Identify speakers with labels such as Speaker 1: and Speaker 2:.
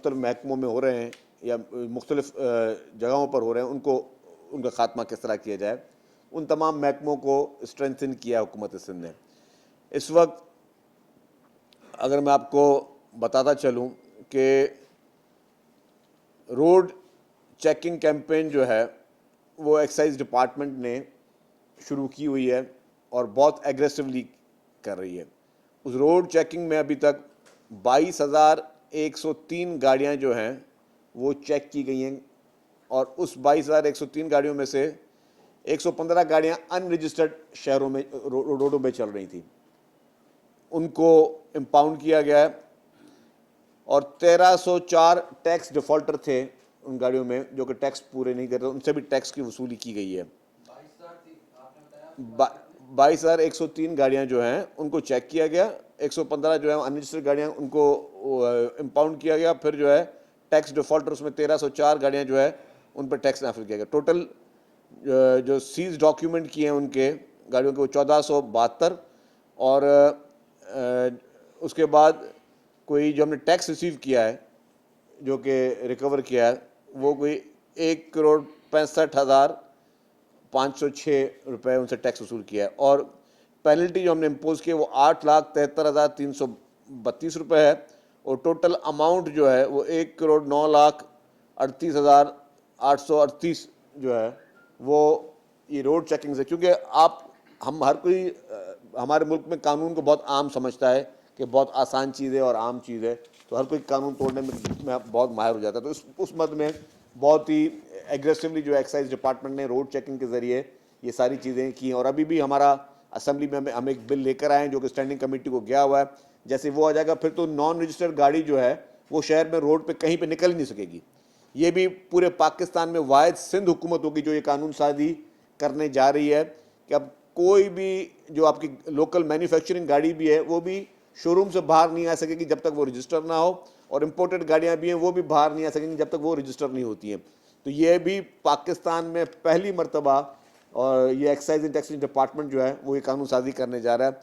Speaker 1: मुख्तलिफ महकमों में हो रहे हैं या मुख्तलिफ जगहों पर हो रहे हैं, उनका ख़ात्मा किस तरह किया जाए, उन तमाम महकमों को स्ट्रेंथन किया हुकूमत सिंध ने। इस वक्त अगर मैं आपको बताता चलूँ कि रोड चेकिंग कैंपेन जो है वो एक्साइज डिपार्टमेंट ने शुरू की हुई है और बहुत एग्रेसिवली कर रही है। उस रोड चेकिंग में अभी तक 22,103 गाड़ियाँ जो हैं वो चेक की गई हैं और उस 22,103 गाड़ियों में से 115 गाड़ियाँ अनरजिस्टर्ड शहरों में रोडों में चल रही थी, उनको इम्पाउंड किया गया है। और 1304 टैक्स डिफ़ॉल्टर थे उन गाड़ियों में जो कि टैक्स पूरे नहीं कर रहे, उनसे भी टैक्स की वसूली की गई है। 22,103 गाड़ियाँ जो हैं उनको चेक किया गया, 115 जो है अनरजिस्टर्ड गाड़ियाँ उनको इम्पाउंड किया गया, फिर जो है टैक्स डिफ़ॉल्टर उसमें 1304 गाड़ियाँ जो है उन पर टैक्स नाफिज किया गया। टोटल जो सीज डॉक्यूमेंट किए हैं उनके गाड़ियों के वो 1472 और उसके बाद कोई जो हमने टैक्स रिसीव किया है जो कि रिकवर किया है वो कोई 1,65,506 रुपये उनसे टैक्स वसूल किया है और पेनल्टी जो हमने इम्पोज की है वो 8,73,332 रुपये है और टोटल अमाउंट जो है वो 1,09,38,838 जो है वो ये रोड चेकिंग से, क्योंकि हम हर कोई हमारे मुल्क में कानून को बहुत आम समझता है कि बहुत आसान चीज़ है और आम चीज़ है, तो हर कोई कानून तोड़ने में बहुत माहिर हो जाता है। तो उस मद में बहुत ही एग्रेसिवली जो एक्साइज डिपार्टमेंट ने रोड चेकिंग के ज़रिए ये सारी चीज़ें की और अभी भी हमारा असम्बली में हम एक बिल लेकर आए हैं जो कि स्टैंडिंग कमेटी को गया हुआ है। जैसे वो आ जाएगा फिर तो नॉन रजिस्टर्ड गाड़ी जो है वो शहर में रोड पर कहीं पर निकल नहीं सकेगी। ये भी पूरे पाकिस्तान में वाहिद सिंध हुकूमत होगी जो ये कानून साजी करने जा रही है कि अब कोई भी जो आपकी लोकल मैन्युफैक्चरिंग गाड़ी भी है वो भी शोरूम से बाहर नहीं आ सकेगी जब तक वो रजिस्टर ना हो, और इम्पोर्टेड गाड़ियाँ भी हैं वो भी बाहर नहीं आ सकेंगी जब तक वो रजिस्टर नहीं होती हैं। तो ये भी पाकिस्तान में पहली मरतबा और ये एक्साइज एंड टैक्स डिपार्टमेंट जो है वो ये कानून साजी करने जा रहा है।